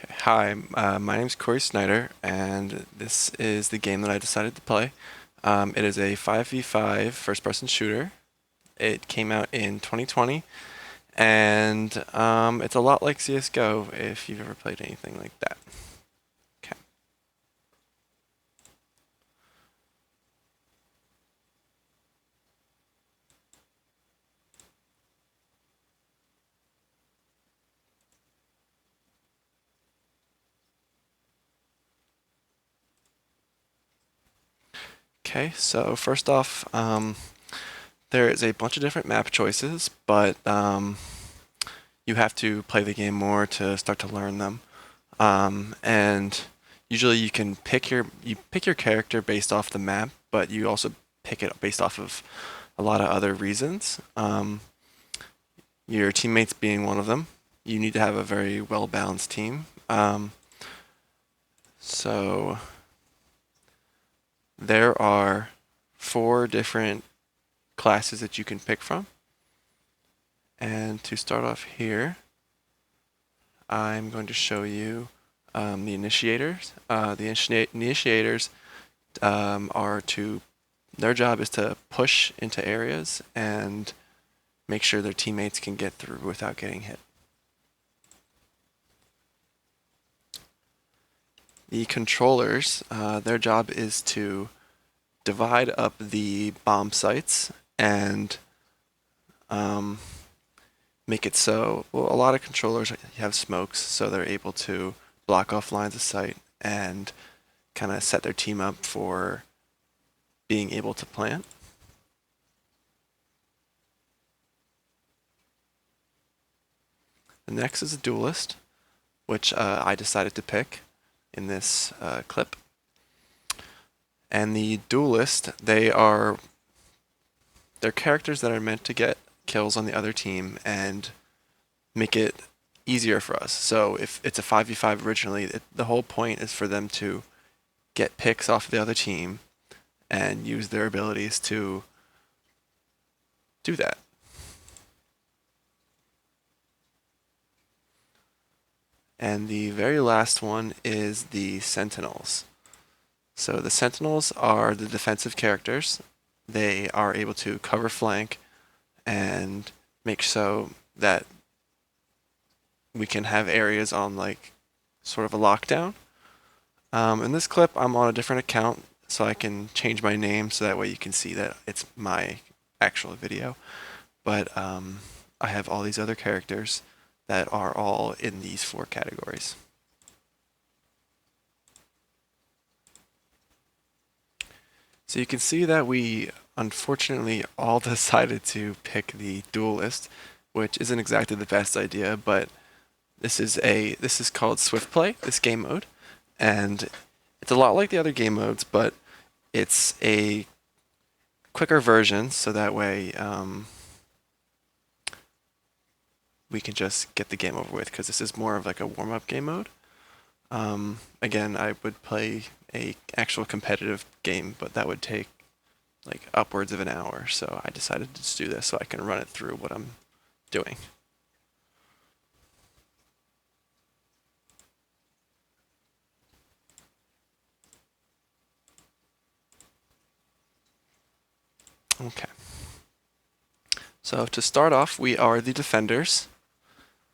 Hi, my name's Cory Snyder, and this is the game that I decided to play. It is a 5v5 first-person shooter. It came out in 2020, and it's a lot like CSGO if you've ever played anything like that. Okay. Okay, so first off, there is a bunch of different map choices, but you have to play the game more to start to learn them. And usually you can pick your character based off the map, but you also pick it based off of a lot of other reasons. Your teammates being one of them. You need to have a very well balanced team. So there are 4 different classes that you can pick from. And to start off here, I'm going to show you the initiators. Initiators are to their job is to push into areas and make sure their teammates can get through without getting hit. The controllers, their job is to divide up the bomb sites and make it so, well, a lot of controllers have smokes, so they're able to block off lines of sight and kind of set their team up for being able to plant. The next is a duelist, which I decided to pick in this clip. And the duelist, they're characters that are meant to get kills on the other team and make it easier for us. So if it's a 5v5 originally, the whole point is for them to get picks off the other team and use their abilities to do that. And the very last one is the Sentinels. So the Sentinels are the defensive characters. They are able to cover flank and make so that we can have areas on like sort of a lockdown. In this clip, I'm on a different account, so I can change my name so that way you can see that it's my actual video. But I have all these other characters that are all in these 4 categories. So you can see that we unfortunately all decided to pick the duelist, which isn't exactly the best idea, but this is called Swift Play, this game mode, and it's a lot like the other game modes, but it's a quicker version, so that way we can just get the game over with, because this is more of like a warm-up game mode. Again, I would play a actual competitive game, but that would take like upwards of an hour, so I decided to just do this so I can run it through what I'm doing. Okay. So to start off, we are the defenders,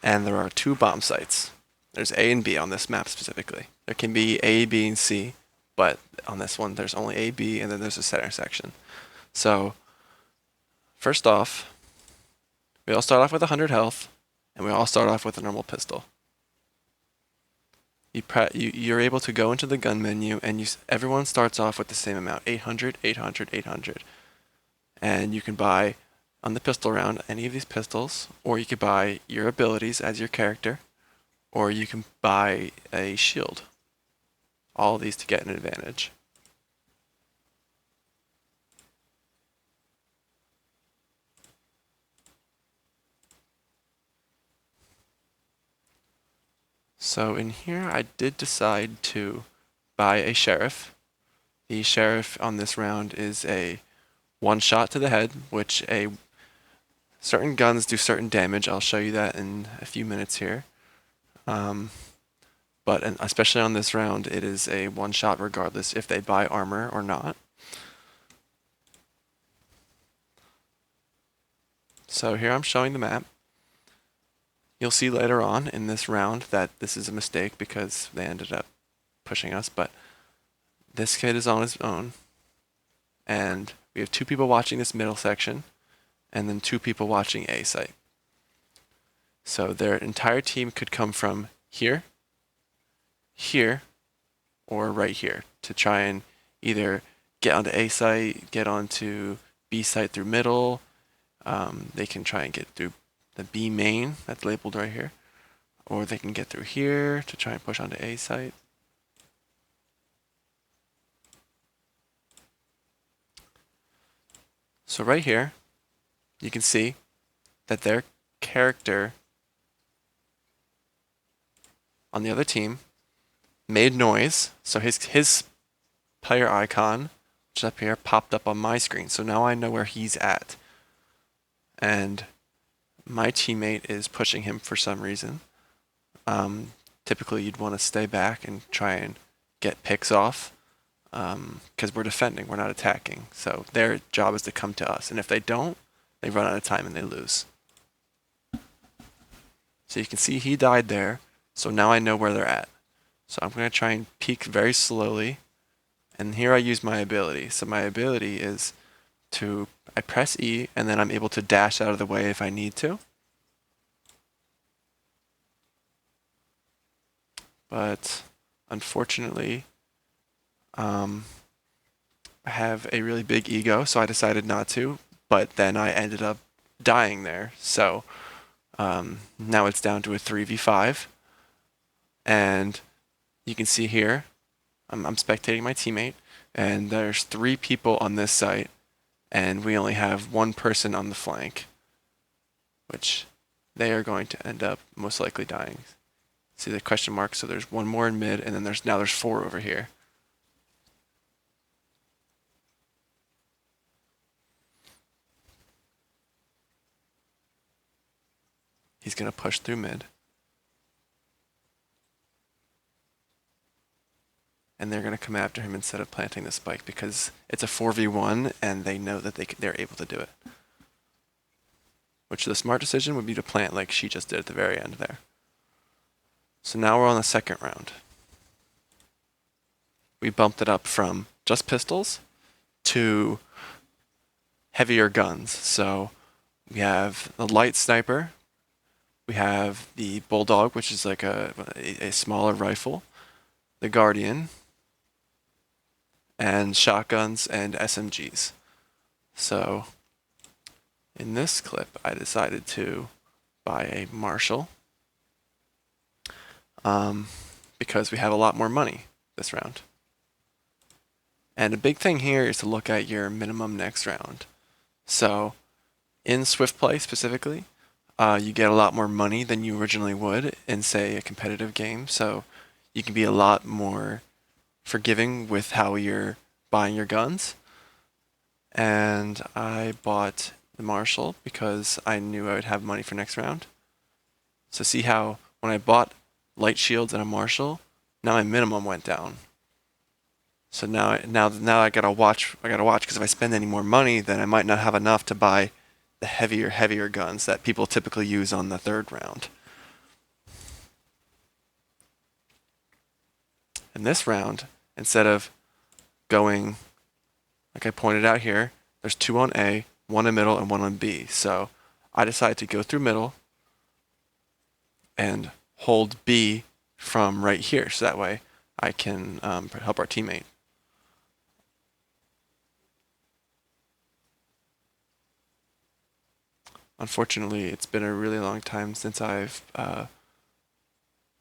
and there are 2 bomb sites. There's A and B on this map specifically. There can be A, B, and C, but on this one there's only A, B, and then there's a center section. So first off, we all start off with 100 health, and we all start off with a normal pistol. You're able to go into the gun menu, and everyone starts off with the same amount, 800, 800, 800. And you can buy, on the pistol round, any of these pistols, or you could buy your abilities as your character, or you can buy a shield. All of these to get an advantage. So in here, I did decide to buy a sheriff. The sheriff on this round is a 1 shot to the head, which certain guns do certain damage. I'll show you that in a few minutes here. but especially on this round, it is a one-shot regardless if they buy armor or not. So here I'm showing the map. You'll see later on in this round that this is a mistake because they ended up pushing us, but this kid is on his own, and we have 2 people watching this middle section, and then 2 people watching A site. So their entire team could come from here, here, or right here to try and either get onto A site, get onto B site through middle. They can try and get through the B main that's labeled right here, or they can get through here to try and push onto A site. So right here, you can see that their character on the other team made noise. So his player icon, which is up here, popped up on my screen. So now I know where he's at. And my teammate is pushing him for some reason. Typically, you'd want to stay back and try and get picks off because we're defending, we're not attacking. So their job is to come to us. And if they don't, they run out of time and they lose. So you can see he died there. So now I know where they're at. So I'm going to try and peek very slowly. And here I use my ability. So my ability is I press E and then I'm able to dash out of the way if I need to. But unfortunately, I have a really big ego, so I decided not to. But then I ended up dying there. So now it's down to a 3v5. And you can see here, I'm spectating my teammate, and there's 3 people on this site, and we only have 1 person on the flank, which they are going to end up most likely dying. See the question mark? So there's 1 more in mid, and then there's 4 over here. He's going to push through mid. And they're going to come after him instead of planting the spike because it's a 4v1 and they know that they're able to do it. Which the smart decision would be to plant like she just did at the very end there. So now we're on the second round. We bumped it up from just pistols to heavier guns. So we have the light sniper. We have the bulldog, which is like a smaller rifle. The guardian. And shotguns and SMGs. So in this clip, I decided to buy a Marshall because we have a lot more money this round. And a big thing here is to look at your minimum next round. So in Swift Play specifically, you get a lot more money than you originally would in, say, a competitive game. So you can be a lot more forgiving with how you're buying your guns. And I bought the Marshall because I knew I would have money for next round. So see how when I bought light shields and a Marshall, now my minimum went down. So now I gotta watch because if I spend any more money, then I might not have enough to buy the heavier guns that people typically use on the 3rd round. In this round, instead of going, like I pointed out here, there's 2 on A, 1 in middle, and 1 on B. So I decided to go through middle and hold B from right here. So that way I can help our teammate. Unfortunately, it's been a really long time since I've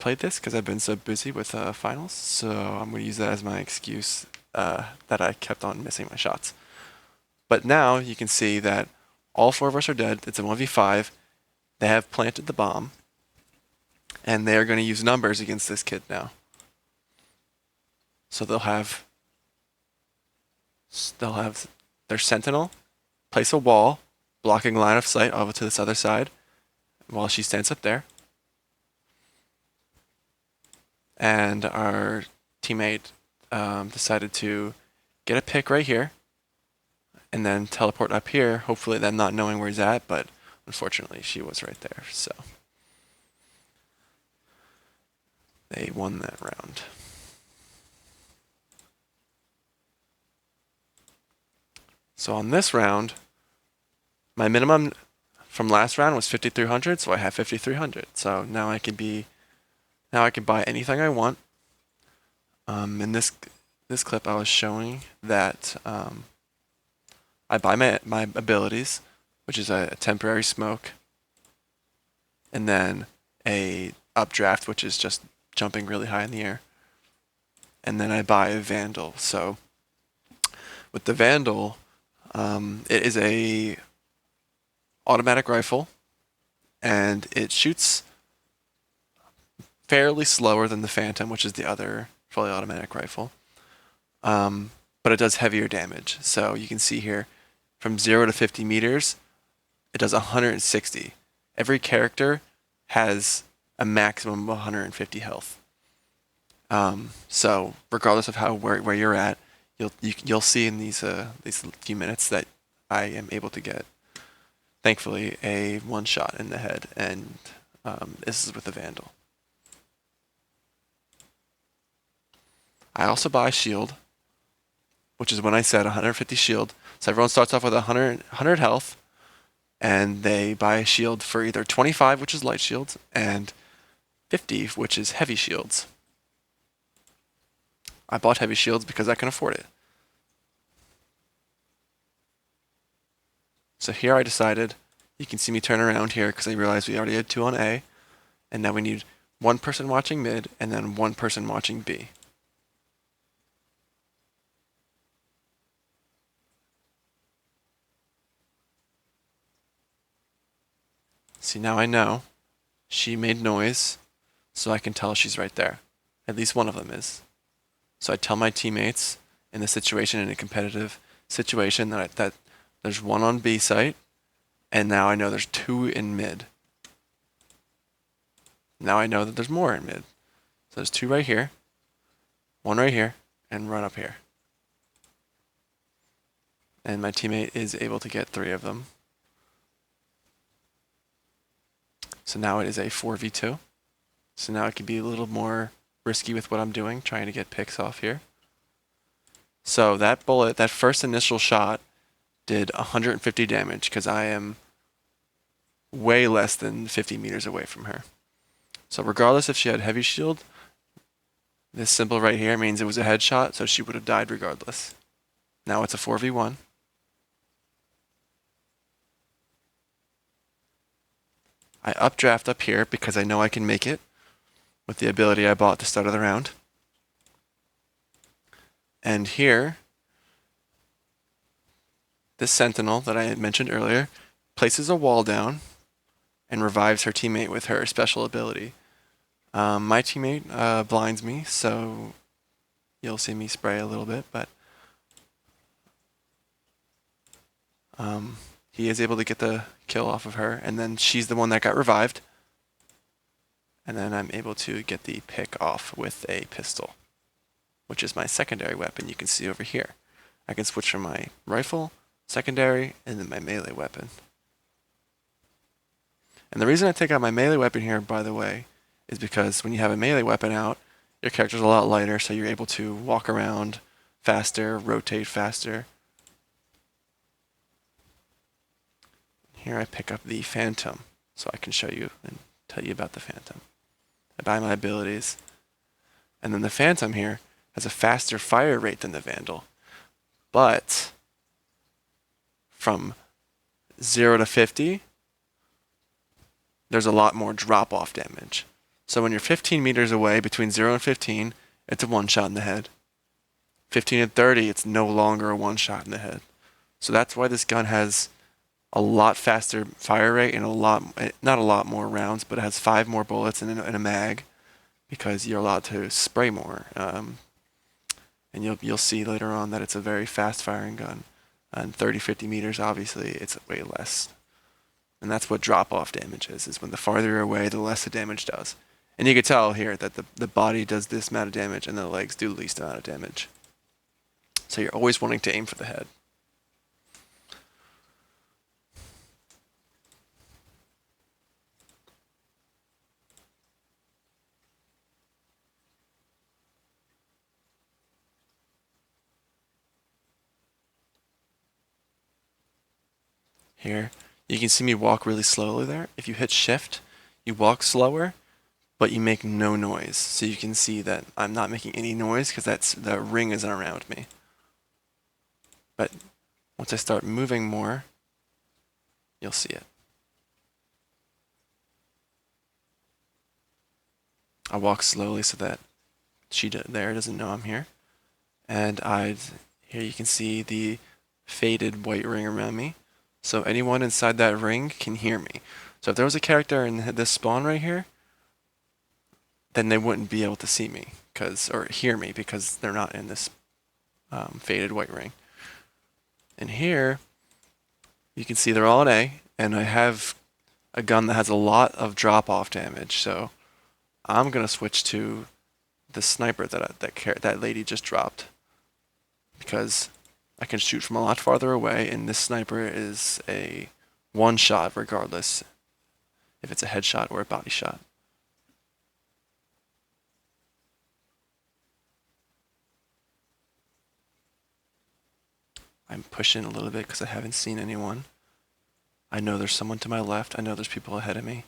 played this because I've been so busy with finals. So I'm going to use that as my excuse that I kept on missing my shots. But now you can see that all 4 of us are dead. It's a 1v5. They have planted the bomb. And they're going to use numbers against this kid now. So they'll have their sentinel place a wall, blocking line of sight over to this other side while she stands up there. and our teammate decided to get a pick right here and then teleport up here, hopefully them not knowing where he's at, but unfortunately she was right there, so they won that round. So on this round, my minimum from last round was 5,300, so I have 5,300. So now I can buy anything I want. In this clip, I was showing that I buy my abilities, which is a temporary smoke, and then a updraft, which is just jumping really high in the air, and then I buy a vandal. So with the vandal, it is a automatic rifle, and it shoots fairly slower than the Phantom, which is the other fully automatic rifle. But it does heavier damage. So you can see here, from 0 to 50 meters, it does 160. Every character has a maximum of 150 health. So regardless of where you're at, you'll see in these few minutes that I am able to get, thankfully, a one shot in the head, and this is with the Vandal. I also buy shield, which is when I said 150 shield. So everyone starts off with 100 health, and they buy a shield for either 25, which is light shields, and 50, which is heavy shields. I bought heavy shields because I can afford it. So here I decided, you can see me turn around here because I realized we already had 2 on A, and now we need 1 person watching mid and then 1 person watching B. See, now I know she made noise, so I can tell she's right there. At least one of them is. So I tell my teammates in the situation, in a competitive situation, that there's 1 on B site, and now I know there's 2 in mid. Now I know that there's more in mid. So there's 2 right here, 1 right here, and 1 up here. And my teammate is able to get 3 of them. So now it is a 4v2. So now it can be a little more risky with what I'm doing, trying to get picks off here. So that bullet, that first initial shot, did 150 damage because I am way less than 50 meters away from her. So regardless if she had heavy shield, this symbol right here means it was a headshot, so she would have died regardless. Now it's a 4v1. I updraft up here because I know I can make it with the ability I bought at the start of the round. And here, this Sentinel that I had mentioned earlier places a wall down and revives her teammate with her special ability. My teammate blinds me, so you'll see me spray a little bit, but he is able to get the kill off of her, and then she's the one that got revived. And then I'm able to get the pick off with a pistol, which is my secondary weapon you can see over here. I can switch from my rifle, secondary, and then my melee weapon. And the reason I take out my melee weapon here, by the way, is because when you have a melee weapon out, your character's a lot lighter, so you're able to walk around faster, rotate faster. Here I pick up the Phantom, so I can show you and tell you about the Phantom. I buy my abilities. And then the Phantom here has a faster fire rate than the Vandal. But from 0 to 50, there's a lot more drop-off damage. So when you're 15 meters away, between 0 and 15, it's a one-shot in the head. 15 and 30, it's no longer a one-shot in the head. So that's why this gun has a lot faster fire rate and not a lot more rounds, but it has 5 more bullets in a mag because you're allowed to spray more. And you'll see later on that it's a very fast firing gun. And 30, 50 meters, obviously, it's way less. And that's what drop-off damage is when the farther you're away, the less the damage does. And you can tell here that the body does this amount of damage and the legs do the least amount of damage. So you're always wanting to aim for the head. Here, you can see me walk really slowly there. If you hit shift, you walk slower, but you make no noise. So you can see that I'm not making any noise because the ring isn't around me. But once I start moving more, you'll see it. I walk slowly so that she there doesn't know I'm here. And here you can see the faded white ring around me. So anyone inside that ring can hear me. So if there was a character in this spawn right here, then they wouldn't be able to see me or hear me because they're not in this faded white ring. And here, you can see they're all in A, and I have a gun that has a lot of drop-off damage. So I'm gonna switch to the sniper that lady just dropped because I can shoot from a lot farther away, and this sniper is a one shot regardless if it's a headshot or a body shot. I'm pushing a little bit because I haven't seen anyone. I know there's someone to my left. I know there's people ahead of me,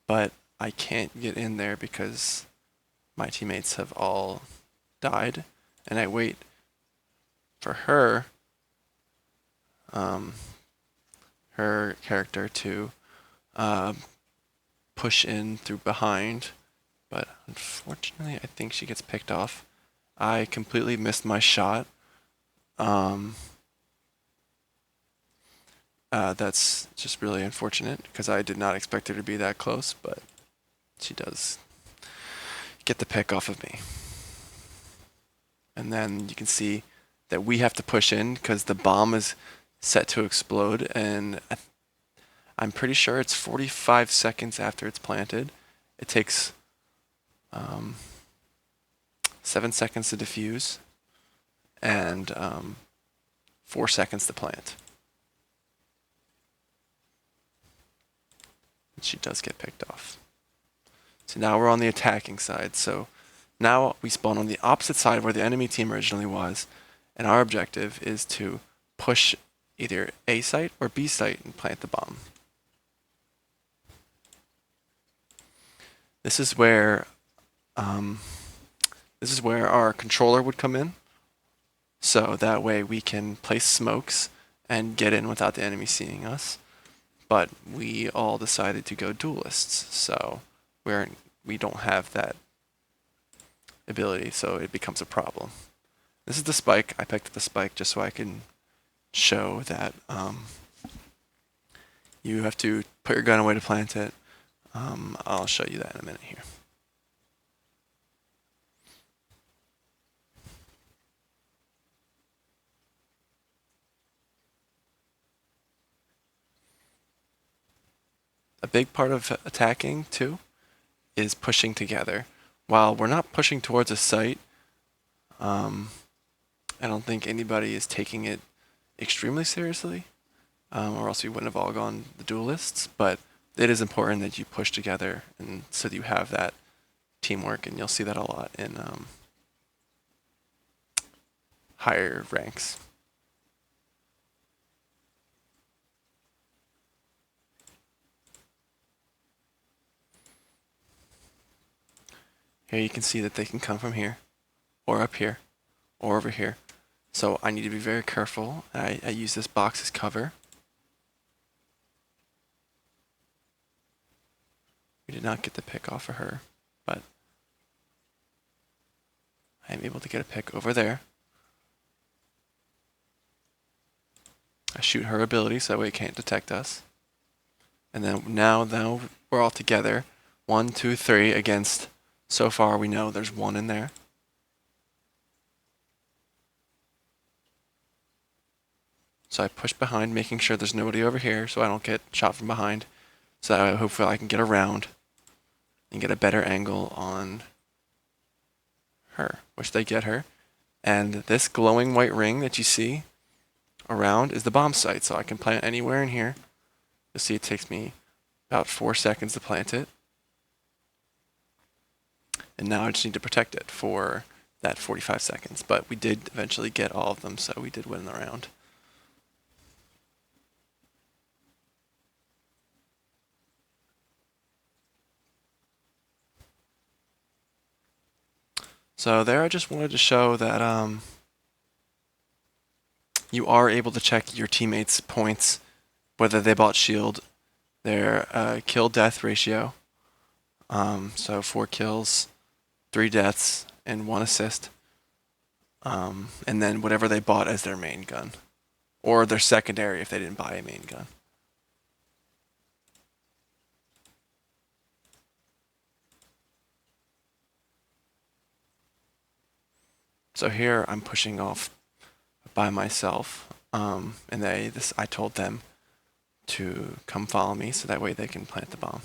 but I can't get in there because my teammates have all died, and I wait for her character to push in through behind, but unfortunately I think she gets picked off. I completely missed my shot. That's just really unfortunate because I did not expect her to be that close, but she does get the pick off of me. And then you can see that we have to push in because the bomb is set to explode, and I'm pretty sure it's 45 seconds after it's planted. It takes 7 seconds to defuse and 4 seconds to plant. And she does get picked off. So now we're on the attacking side. So now we spawn on the opposite side where the enemy team originally was, and our objective is to push either A site or B site and plant the bomb. This is where our controller would come in. So that way we can place smokes and get in without the enemy seeing us. But we all decided to go duelists, so we don't have that ability, so it becomes a problem. This is the spike. I picked the spike just so I can show that you have to put your gun away to plant it. I'll show you that in a minute here. A big part of attacking, too, is pushing together. While we're not pushing towards a site, I don't think anybody is taking it extremely seriously, or else we wouldn't have all gone the duelists, but it is important that you push together and so that you have that teamwork, and you'll see that a lot in higher ranks. Here you can see that they can come from here, or up here, or over here. So I need to be very careful. I use this box as cover. We did not get the pick off of her, but I am able to get a pick over there. I shoot her ability so that way it can't detect us. And then now we're all together. 1, 2, 3 against, so far we know there's one in there. So I push behind, making sure there's nobody over here so I don't get shot from behind. So that hopefully I can get around. and get a better angle on her, which they get her. And this glowing white ring that you see around is the bomb site, so I can plant anywhere in here. You'll see it takes me about 4 seconds to plant it. And now I just need to protect it for that 45 seconds. But we did eventually get all of them, so we did win the round. So there I just wanted to show that you are able to check your teammates' points, whether they bought shield, their kill-death ratio. So 4 kills, 3 deaths, and 1 assist. And then whatever they bought as their main gun. Or their secondary if they didn't buy a main gun. So here I'm pushing off by myself, and I told them to come follow me so that way they can plant the bomb.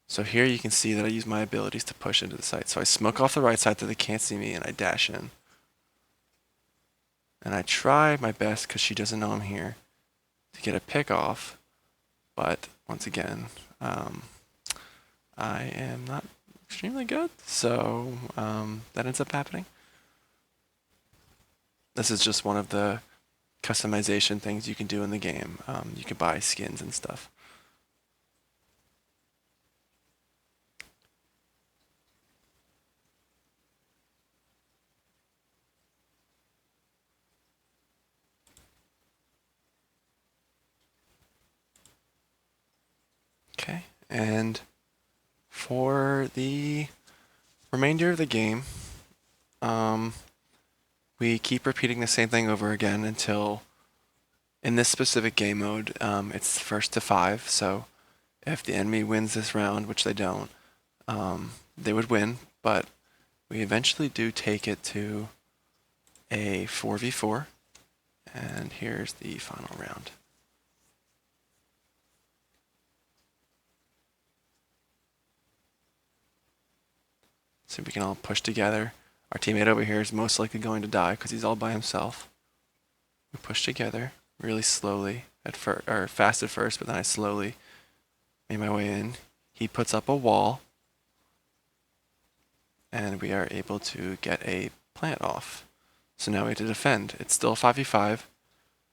So here you can see that I use my abilities to push into the site. So I smoke off the right side so they can't see me, and I dash in. And I try my best, because she doesn't know I'm here, to get a pick off. But once again, I am not extremely good, so that ends up happening. This is just one of the customization things you can do in the game. You can buy skins and stuff. Okay, and for the remainder of the game, we keep repeating the same thing over again until, in this specific game mode, it's first to 5. So if the enemy wins this round, which they don't, they would win. But we eventually do take it to a 4v4. And here's the final round. So we can all push together. Our teammate over here is most likely going to die because he's all by himself. We push together really slowly or fast at first, but then I slowly made my way in. He puts up a wall, and we are able to get a plant off. So now we have to defend. It's still a 5v5.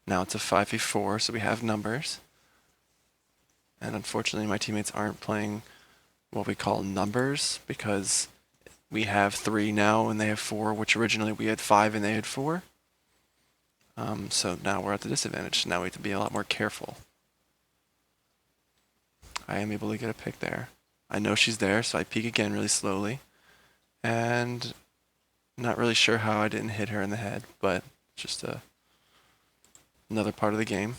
Now it's a 5v4, so we have numbers. And unfortunately, my teammates aren't playing what we call numbers, because we have 3 now and they have 4, which originally we had 5 and they had 4. So now we're at the disadvantage. Now we have to be a lot more careful. I am able to get a pick there. I know she's there, so I peek again really slowly. And not really sure how I didn't hit her in the head, but just another part of the game.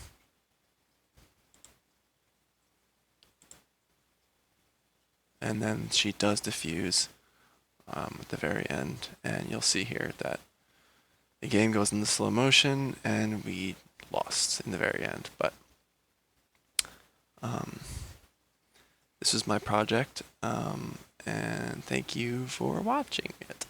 And then she does defuse at the very end, and you'll see here that the game goes into slow motion, and we lost in the very end. But this was my project, and thank you for watching it.